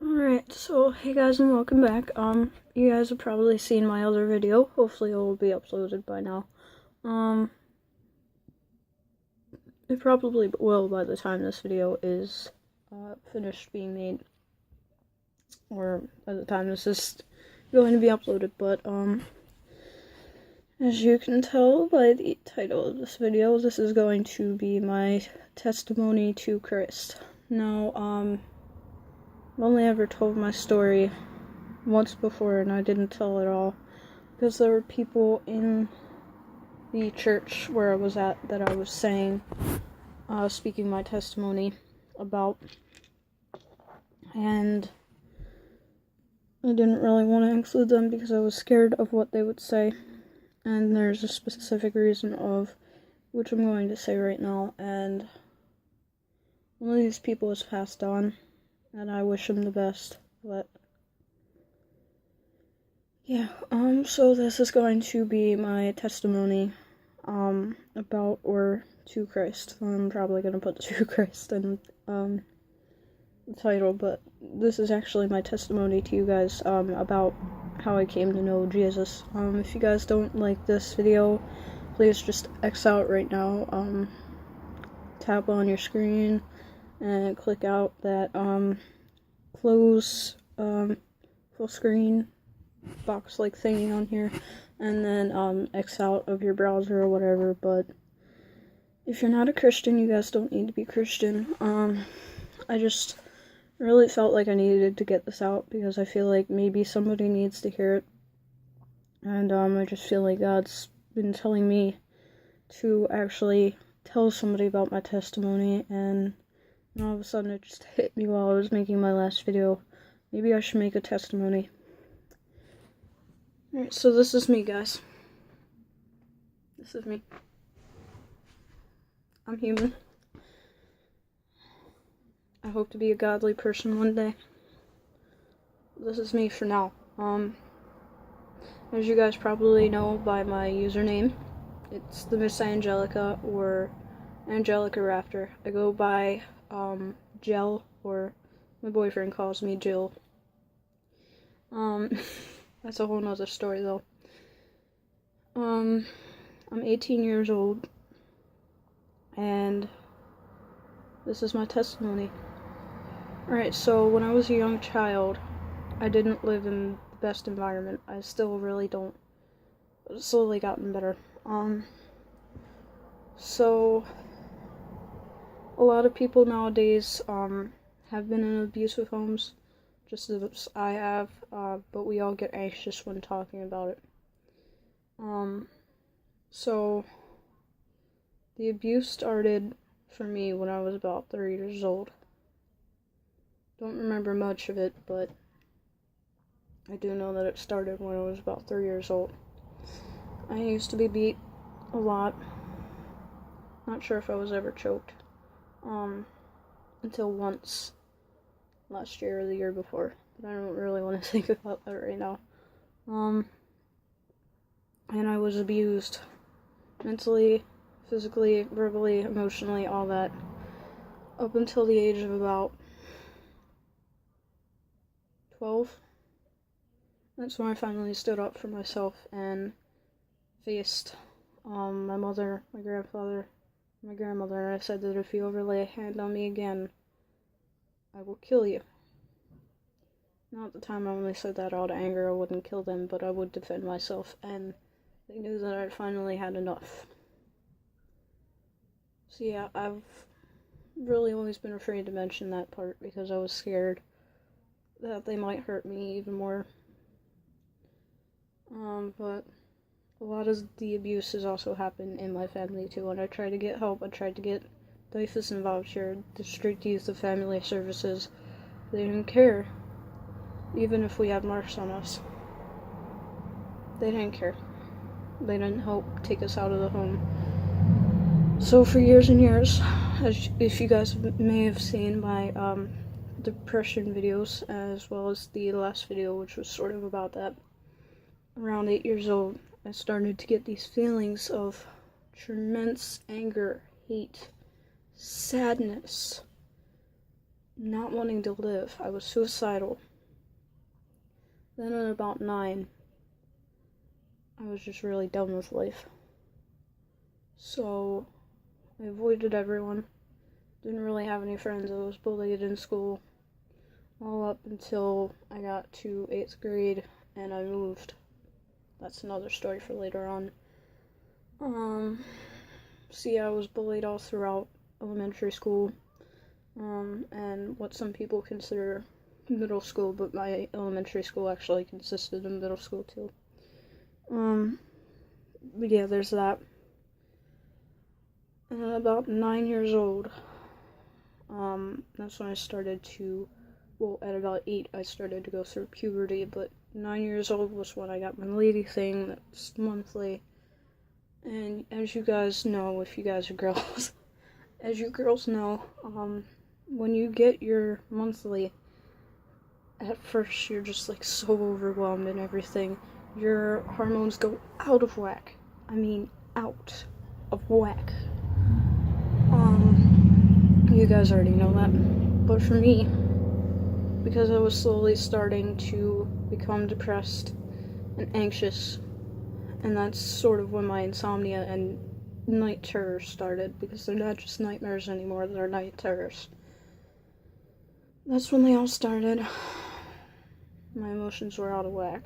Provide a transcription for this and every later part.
Alright, so hey guys and welcome back. You guys have probably seen my other video. Hopefully it will be uploaded by now. It probably will by the time this video is finished being made. Or by the time this is going to be uploaded, but as you can tell by the title of this video, this is going to be my testimony to Christ. Now, I've only ever told my story once before, and I didn't tell it all because there were people in the church where I was at that I was saying, speaking my testimony about, and I didn't really want to include them because I was scared of what they would say, and there's a specific reason of which I'm going to say right now, and one of these people has passed on. And I wish him the best, but yeah, so this is going to be my testimony, about or to Christ. I'm probably gonna put to Christ in, the title, but this is actually my testimony to you guys, about how I came to know Jesus. If you guys don't like this video, please just X out right now, tap on your screen, and click out that, close, full screen box-like thingy on here, and then, X out of your browser or whatever, but if you're not a Christian, you guys don't need to be Christian. I just really felt like I needed to get this out, because I feel like maybe somebody needs to hear it, and, I just feel like God's been telling me to actually tell somebody about my testimony, and all of a sudden it just hit me while I was making my last video. Maybe I should make a testimony. Alright, so this is me, guys. This is me. I'm human. I hope to be a godly person one day. This is me for now. As you guys probably know by my username, it's the Miss Angelica, or Angelica Raptor. I go by Jill, or my boyfriend calls me Jill. That's a whole nother story though. I'm 18 years old, and this is my testimony. Alright, so when I was a young child, I didn't live in the best environment. I still really don't, but it's slowly gotten better. So a lot of people nowadays, have been in abusive homes, just as I have, but we all get anxious when talking about it. So the abuse started for me when I was about 3 years old. Don't remember much of it, but I do know that it started when I was about 3 years old. I used to be beat a lot. Not sure if I was ever choked. Until once last year or the year before, but I don't really want to think about that right now. And I was abused mentally, physically, verbally, emotionally, all that, up until the age of about 12. That's when I finally stood up for myself and faced my mother, my grandfather, my grandmother, and I said that if you ever lay a hand on me again, I will kill you. Now at the time I only said that out of anger. I wouldn't kill them, but I would defend myself, and they knew that I'd finally had enough. So yeah, I've really always been afraid to mention that part because I was scared that they might hurt me even more. But a lot of the abuse has also happened in my family too, and I tried to get help. I tried to get DYFS involved here, District Youth of Family Services. They didn't care, even if we had marks on us. They didn't care. They didn't help take us out of the home. So for years and years, if you guys may have seen my depression videos, as well as the last video, which was sort of about that, around 8 years old, I started to get these feelings of tremendous anger, hate, sadness, not wanting to live. I was suicidal. Then at about 9, I was just really done with life. So I avoided everyone. Didn't really have any friends. I was bullied in school all up until I got to 8th grade and I moved. That's another story for later on. I was bullied all throughout elementary school, and what some people consider middle school, but my elementary school actually consisted of middle school too. But yeah, there's that. About 9 years old, that's when I started to, at about 8, I started to go through puberty, but 9 years old was when I got my lady thing, that's monthly. And as you guys know, if you guys are girls, as you girls know, when you get your monthly, at first you're just like so overwhelmed and everything. Your hormones go out of whack. I mean, out of whack. You guys already know that. But for me, because I was slowly starting to become depressed and anxious, and that's sort of when my insomnia and night terrors started, because they're not just nightmares anymore, they're night terrors. That's when they all started. My emotions were out of whack.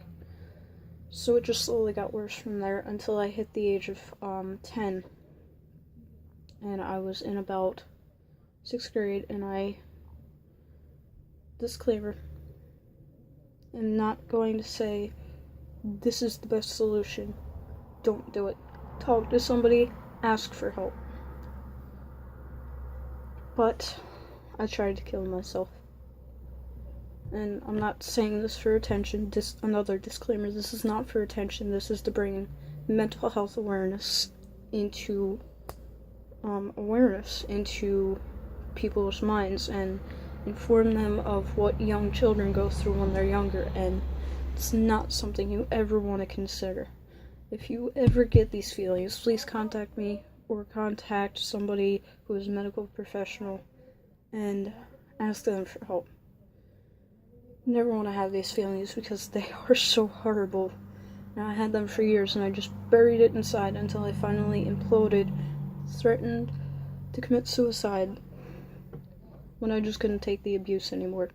So it just slowly got worse from there until I hit the age of 10. And I was in about 6th grade, and disclaimer, I'm not going to say this is the best solution. Don't do it. Talk to somebody, ask for help. But I tried to kill myself. And I'm not saying this for attention. Another disclaimer, this is not for attention. This is to bring mental health awareness into people's minds and inform them of what young children go through when they're younger, and it's not something you ever want to consider. If you ever get these feelings, please contact me or contact somebody who is a medical professional and ask them for help. Never want to have these feelings because they are so horrible. And I had them for years and I just buried it inside until I finally imploded, threatened to commit suicide when I just couldn't take the abuse anymore.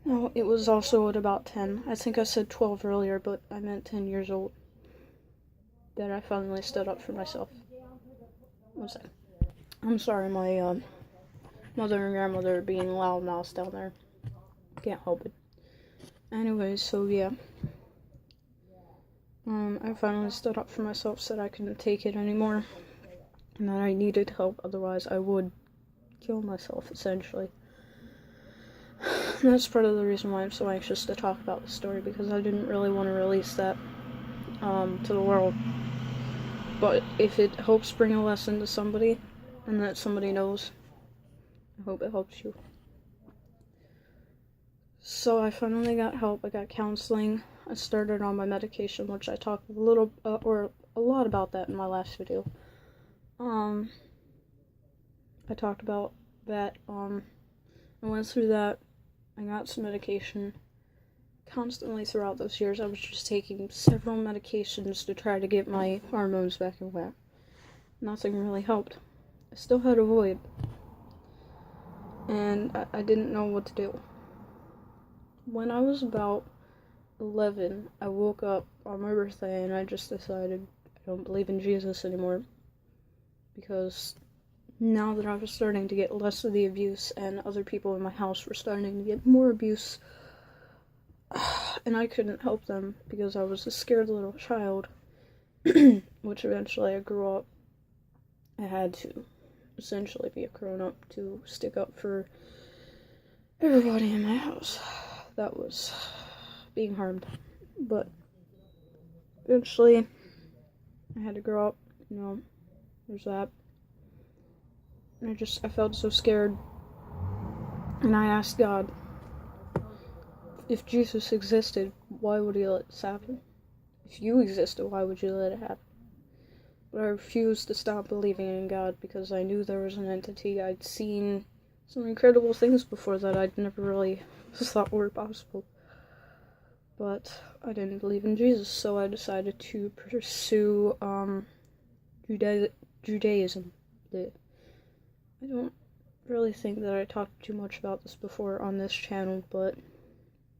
No, it was also at about 10. I think I said 12 earlier, but I meant 10 years old. That I finally stood up for myself. One second. I'm sorry, my mother and grandmother are being loud mouths down there. Can't help it. Anyways, so yeah. I finally stood up for myself, said I couldn't take it anymore, and that I needed help, otherwise I would kill myself, essentially. And that's part of the reason why I'm so anxious to talk about the story, because I didn't really want to release that to the world. But if it helps bring a lesson to somebody, and that somebody knows, I hope it helps you. So I finally got help. I got counseling. I started on my medication, which I talked a lot about that in my last video. I talked about that. I went through that. I got some medication. Constantly throughout those years, I was just taking several medications to try to get my hormones back in whack. Nothing really helped. I still had a void. And I didn't know what to do. When I was about 11, I woke up on my birthday and I just decided I don't believe in Jesus anymore. Because now that I was starting to get less of the abuse and other people in my house were starting to get more abuse, and I couldn't help them because I was a scared little child, which eventually I grew up. I had to essentially be a grown-up to stick up for everybody in my house that was being harmed. But eventually I had to grow up, there's that. And I felt so scared, and I asked God, if Jesus existed, why would he let this happen? If you existed, why would you let it happen? But I refused to stop believing in God because I knew there was an entity. I'd seen some incredible things before that I'd never really thought were possible. But I didn't believe in Jesus, so I decided to pursue Judaism. I don't really think that I talked too much about this before on this channel, but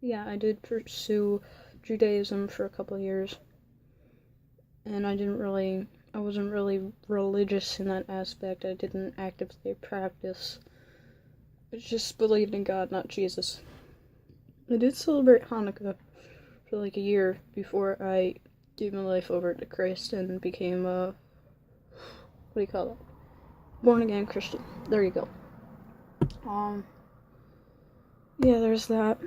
yeah, I did pursue Judaism for a couple of years, and I wasn't really religious in that aspect. I didn't actively practice. I just believed in God, not Jesus. I did celebrate Hanukkah for like a year before I gave my life over to Christ and became a, born again Christian. There you go. Yeah, there's that.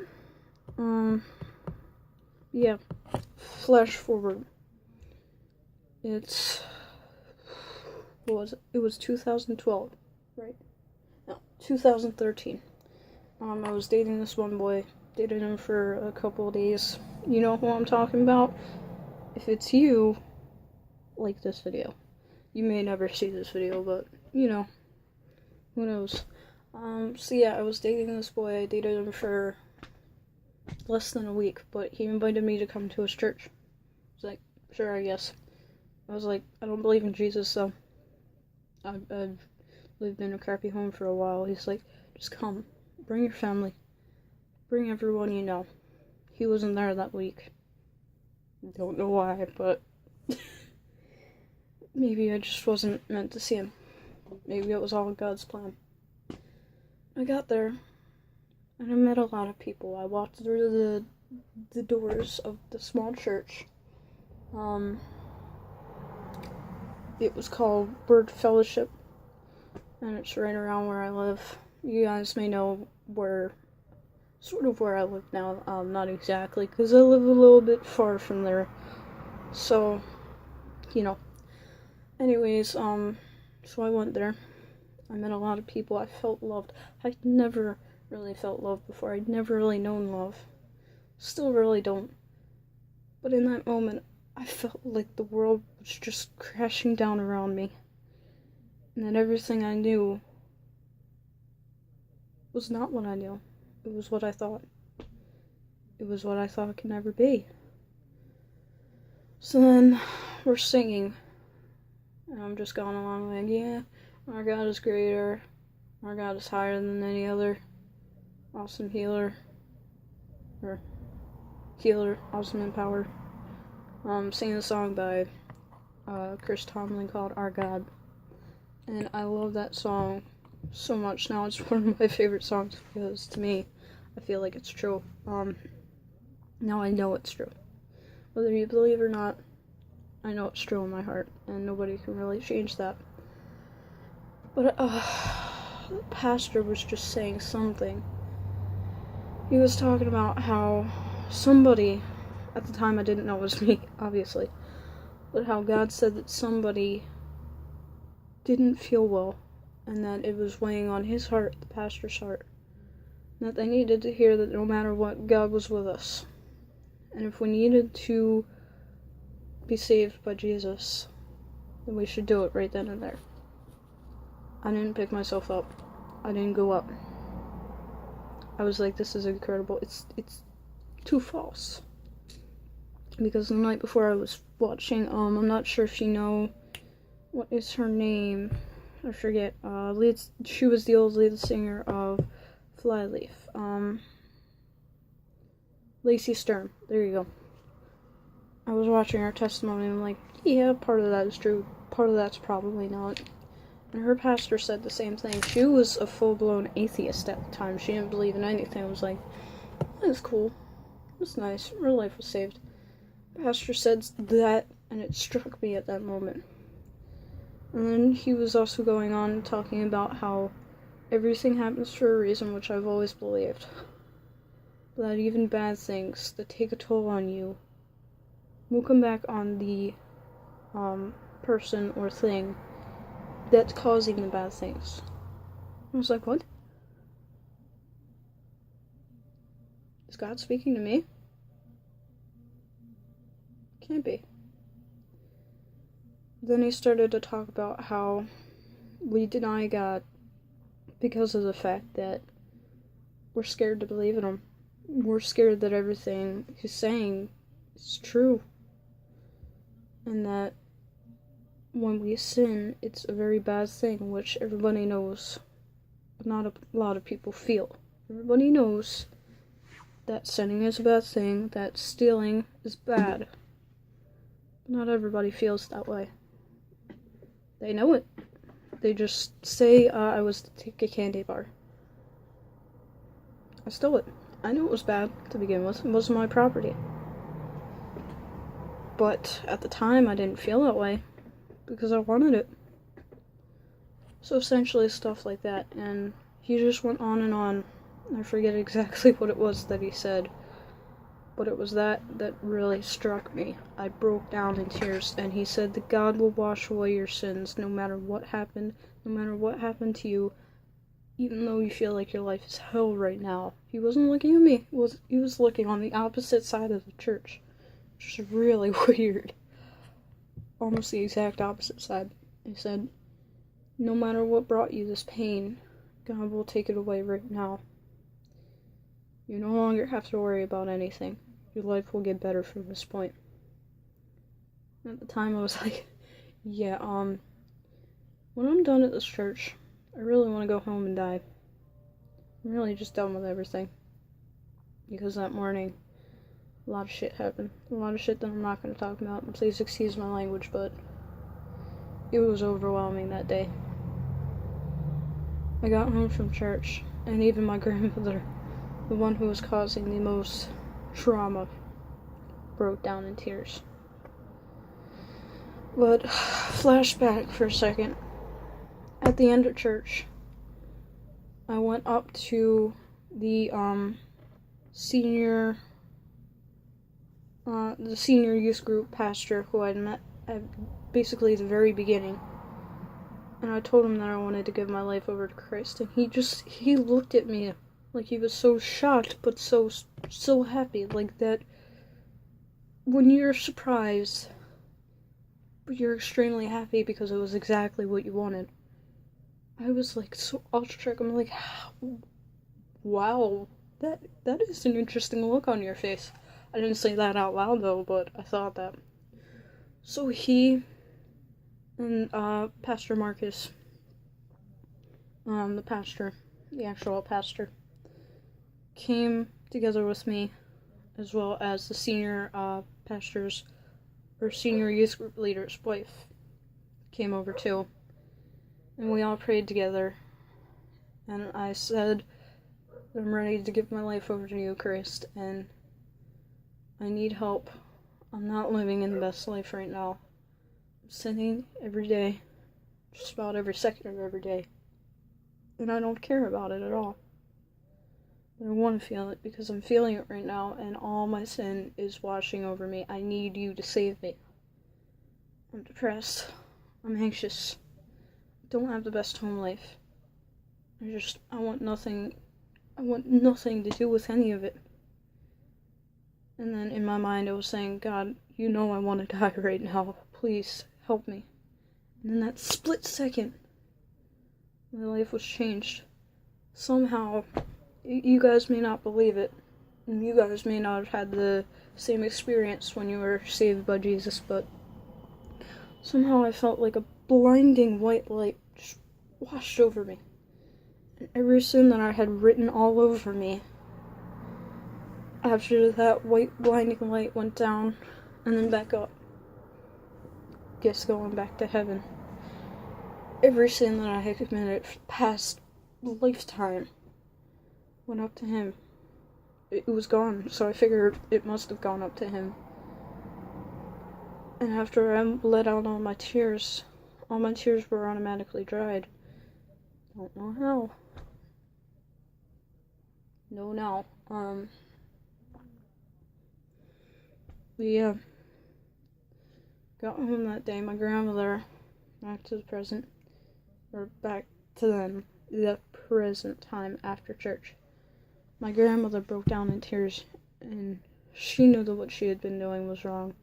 Yeah. Flash forward. What was it? It was 2012, right? No, 2013. I was dating this one boy. Dated him for a couple of days. You know who I'm talking about? If it's you, like this video. You may never see this video, but, you know, who knows. So yeah, I was dating this boy. I dated him for less than a week, but he invited me to come to his church. I was like, sure, I guess. I was like, I don't believe in Jesus, so I've lived in a crappy home for a while. He's like, just come. Bring your family. Bring everyone you know. He wasn't there that week. Don't know why, but maybe I just wasn't meant to see him. Maybe it was all God's plan. I got there, and I met a lot of people. I walked through the doors of the small church. It was called Word Fellowship, and it's right around where I live. You guys may know sort of where I live now. Not exactly, because I live a little bit far from there. So, you know. Anyways, so I went there. I met a lot of people. I felt loved. I'd never really felt love before. I'd never really known love. Still really don't. But in that moment, I felt like the world was just crashing down around me. And that everything I knew was not what I knew. It was what I thought. It was what I thought it could never be. So then, we're singing. And I'm just going along like, yeah, our God is greater. Our God is higher than any other awesome healer. Or healer, awesome in power. Singing a song by Chris Tomlin called Our God. And I love that song so much. Now it's one of my favorite songs because to me, I feel like it's true. Now I know it's true. Whether you believe or not, I know it's true in my heart, and nobody can really change that. But the pastor was just saying something. He was talking about how somebody, at the time I didn't know it was me, obviously, but how God said that somebody didn't feel well, and that it was weighing on his heart, the pastor's heart, and that they needed to hear that no matter what, God was with us. And if we needed to be saved by Jesus, then we should do it right then and there. I didn't pick myself up. I didn't go up. I was like, this is incredible. It's too false. Because the night before I was watching, I'm not sure if you know, what is her name? I forget. She was the old lead singer of Flyleaf. Lacey Sturm. There you go. I was watching her testimony and I'm like, yeah, part of that is true. Part of that's probably not. And her pastor said the same thing. She was a full-blown atheist at the time. She didn't believe in anything. I was like, that's cool. That's nice. Her life was saved. Pastor said that, and it struck me at that moment. And then he was also going on talking about how everything happens for a reason, which I've always believed. That even bad things that take a toll on you will come back on the person or thing that's causing the bad things. I was like, what? Is God speaking to me? Can't be. Then he started to talk about how we deny God because of the fact that we're scared to believe in him. We're scared that everything he's saying is true. And that when we sin, it's a very bad thing, which everybody knows, but not a lot of people feel. Everybody knows that sinning is a bad thing, that stealing is bad. But not everybody feels that way. They know it. They just say, I was to take a candy bar. I stole it. I knew it was bad to begin with. It wasn't my property. But at the time, I didn't feel that way because I wanted it. So essentially stuff like that. And he just went on and on. I forget exactly what it was that he said. But it was that really struck me. I broke down in tears, and he said that God will wash away your sins no matter what happened to you, even though you feel like your life is hell right now. He wasn't looking at me. He was looking on the opposite side of the church, which is really weird. Almost the exact opposite side. He said, no matter what brought you this pain, God will take it away right now. You no longer have to worry about anything. Your life will get better from this point. At the time, I was like, yeah, when I'm done at this church, I really want to go home and die. I'm really just done with everything. Because that morning, a lot of shit happened. A lot of shit that I'm not going to talk about. Please excuse my language, but it was overwhelming that day. I got home from church, and even my grandmother, the one who was causing the most trauma, broke down in tears. But, flashback for a second. At the end of church, I went up to the senior youth group pastor who I'd met at basically the very beginning. And I told him that I wanted to give my life over to Christ, and he looked at me like he was so shocked, but so happy, like that when you're surprised, but you're extremely happy because it was exactly what you wanted. I was like so awestruck. I'm like, wow, that is an interesting look on your face. I didn't say that out loud though, but I thought that. So he and Pastor Marcus, the actual pastor, came together with me, as well as the senior senior youth group leader's wife came over too. And we all prayed together. And I said, I'm ready to give my life over to you, Christ, and I need help. I'm not living in the best life right now. I'm sinning every day, just about every second of every day. And I don't care about it at all. But I want to feel it because I'm feeling it right now, and all my sin is washing over me. I need you to save me. I'm depressed. I'm anxious. I don't have the best home life. I want nothing to do with any of it. And then in my mind I was saying, God, you know I want to die right now. Please help me. And in that split second, my life was changed. Somehow, you guys may not believe it, and you guys may not have had the same experience when you were saved by Jesus, but somehow I felt like a blinding white light just washed over me. And every sin that I had written all over me, after that white blinding light went down and then back up, guess going back to heaven. Every sin that I had committed past lifetime went up to him. It was gone, so I figured it must have gone up to him. And after I let out all my tears were automatically dried. Don't know how. No, now. We got home that day. My grandmother, back to the present time after church. My grandmother broke down in tears, and she knew that what she had been doing was wrong.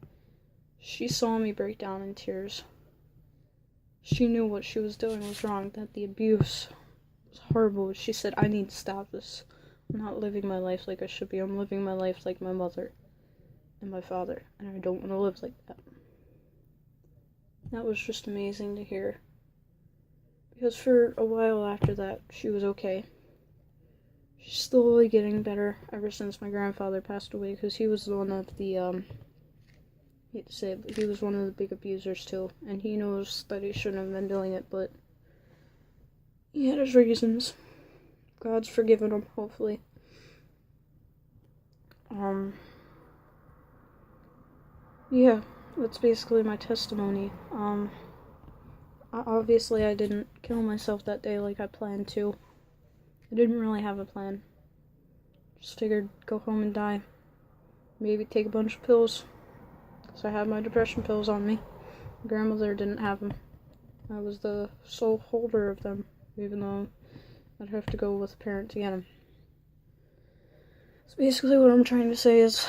She saw me break down in tears, She knew what she was doing was wrong, that the abuse was horrible. She said, I need to stop this. I'm not living my life like I should be. I'm living my life like my mother and my father, and I don't want to live like that. That was just amazing to hear. Because for a while after that, she was okay. She's slowly getting better ever since my grandfather passed away, because he was one of the, I hate to say it, but he was one of the big abusers too, and he knows that he shouldn't have been doing it, but he had his reasons. God's forgiven him, hopefully. Yeah, that's basically my testimony. Obviously I didn't kill myself that day like I planned to. I didn't really have a plan. Just figured go home and die. Maybe take a bunch of pills. Because I had my depression pills on me. My grandmother didn't have them. I was the sole holder of them, even though I'd have to go with a parent to get them. So basically what I'm trying to say is,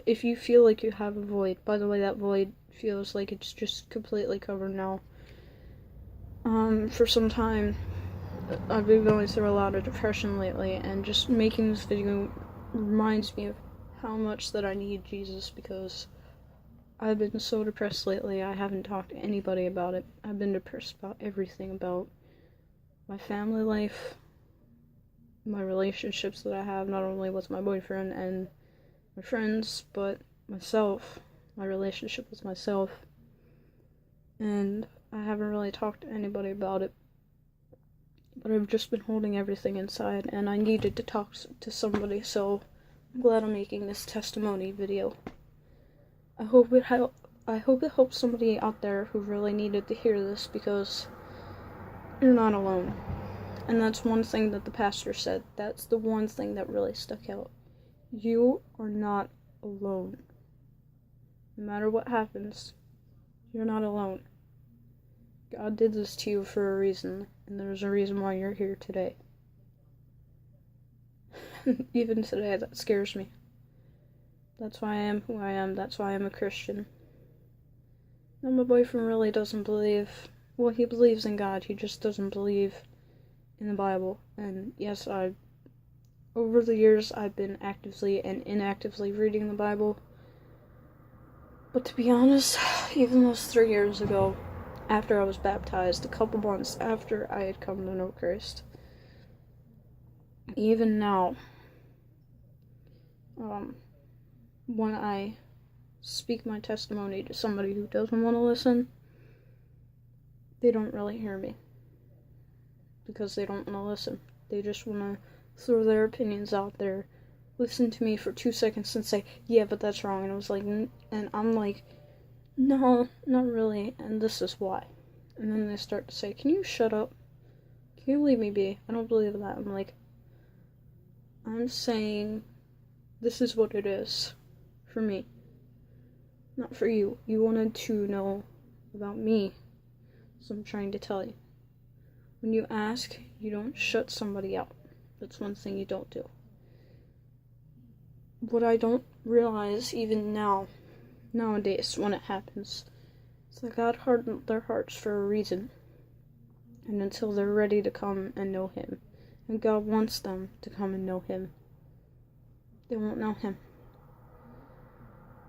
if you feel like you have a void, by the way, that void feels like it's just completely covered now. For some time, I've been going through a lot of depression lately, and just making this video reminds me of how much that I need Jesus, because I've been so depressed lately. I haven't talked to anybody about it. I've been depressed about everything, about my family life, my relationships that I have, not only with my boyfriend and my friends, but myself, my relationship with myself. And I haven't really talked to anybody about it, but I've just been holding everything inside, and I needed to talk to somebody, so I'm glad I'm making this testimony video. I hope it helps somebody out there who really needed to hear this, because you're not alone. And that's one thing that the pastor said. That's the one thing that really stuck out. You are not alone. No matter what happens, you're not alone. God did this to you for a reason, and there's a reason why you're here today. Even today, that scares me. That's why I am who I am. That's why I'm a Christian. And my boyfriend really doesn't believe, well, he believes in God, he just doesn't believe in the Bible. And yes, over the years, I've been actively and inactively reading the Bible. But to be honest, even those 3 years ago, after I was baptized, a couple months after I had come to know Christ, even now, when I speak my testimony to somebody who doesn't want to listen, they don't really hear me. Because they don't want to listen. They just want to throw their opinions out there, listen to me for 2 seconds and say, yeah, but that's wrong. And I was like, and I'm like, no, not really, and this is why. And then they start to say, can you shut up? Can you leave me be? I don't believe that. I'm like, I'm saying this is what it is for me, not for you. You wanted to know about me, so I'm trying to tell you. When you ask, you don't shut somebody out. That's one thing you don't do. What I don't realize even nowadays, when it happens, is that God hardened their hearts for a reason. And until they're ready to come and know Him, and God wants them to come and know Him, they won't know Him.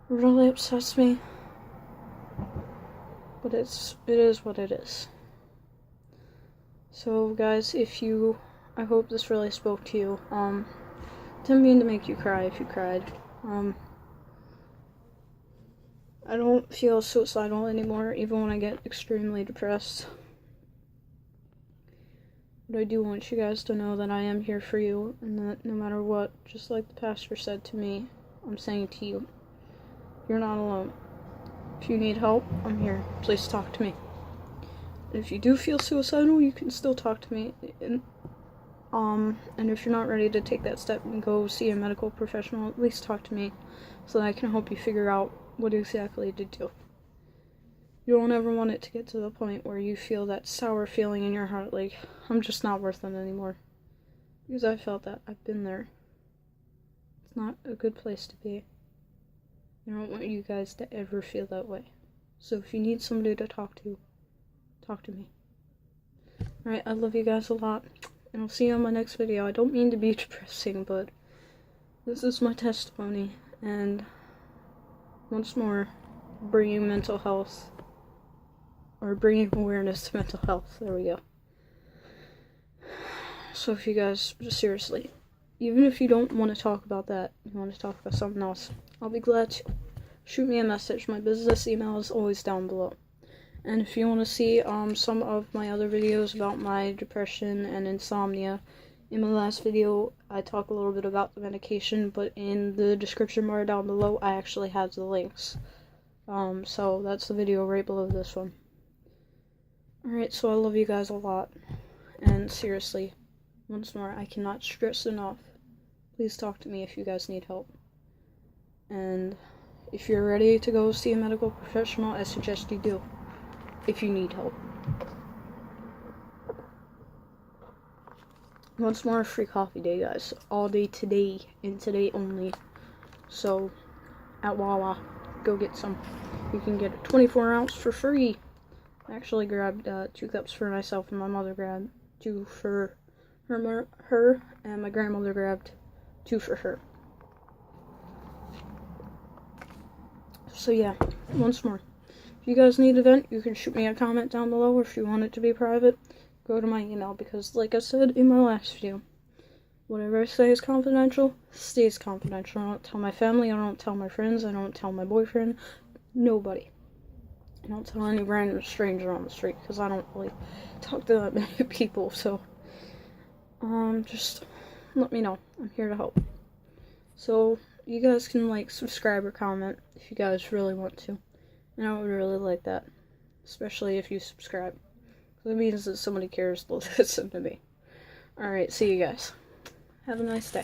It really upsets me, but it is what it is. So guys, I hope this really spoke to you. Didn't mean to make you cry if you cried. I don't feel suicidal anymore, even when I get extremely depressed. But I do want you guys to know that I am here for you, and that no matter what, just like the pastor said to me, I'm saying to you, you're not alone. If you need help, I'm here. Please talk to me. If you do feel suicidal, you can still talk to me. And if you're not ready to take that step and go see a medical professional, at least talk to me so that I can help you figure out what exactly to do. You don't ever want it to get to the point where you feel that sour feeling in your heart, like, I'm just not worth it anymore. Because I felt that. I've been there. It's not a good place to be. I don't want you guys to ever feel that way. So if you need somebody to talk talk to me. Alright, I love you guys a lot, and I'll see you on my next video. I don't mean to be depressing, but this is my testimony, and once more, bringing mental health, or bringing awareness to mental health. There we go. So if you guys, seriously, even if you don't want to talk about that, you want to talk about something else, I'll be glad to. Shoot me a message. My business email is always down below. And if you want to see some of my other videos about my depression and insomnia, in my last video I talk a little bit about the medication, but in the description bar down below I actually have the links. So that's the video right below this one. Alright, so I love you guys a lot. And seriously, once more, I cannot stress enough. Please talk to me if you guys need help. And if you're ready to go see a medical professional, I suggest you do. If you need help. Once more, free coffee day, guys. All day today, and today only. So, at Wawa, go get some. You can get a 24 ounce for free. I actually grabbed 2 cups for myself, and my mother grabbed 2 for her, and my grandmother grabbed 2 for her. So yeah, once more, if you guys need a vent, you can shoot me a comment down below, or if you want it to be private, go to my email, because like I said in my last video, whatever I say is confidential, stays confidential. I don't tell my family, I don't tell my friends, I don't tell my boyfriend, nobody. I don't tell any random stranger on the street, because I don't really talk to that many people, so just let me know. I'm here to help. So you guys can like, subscribe, or comment if you guys really want to, and I would really like that, especially if you subscribe, because it means that somebody cares to listen to me. Alright, see you guys. Have a nice day.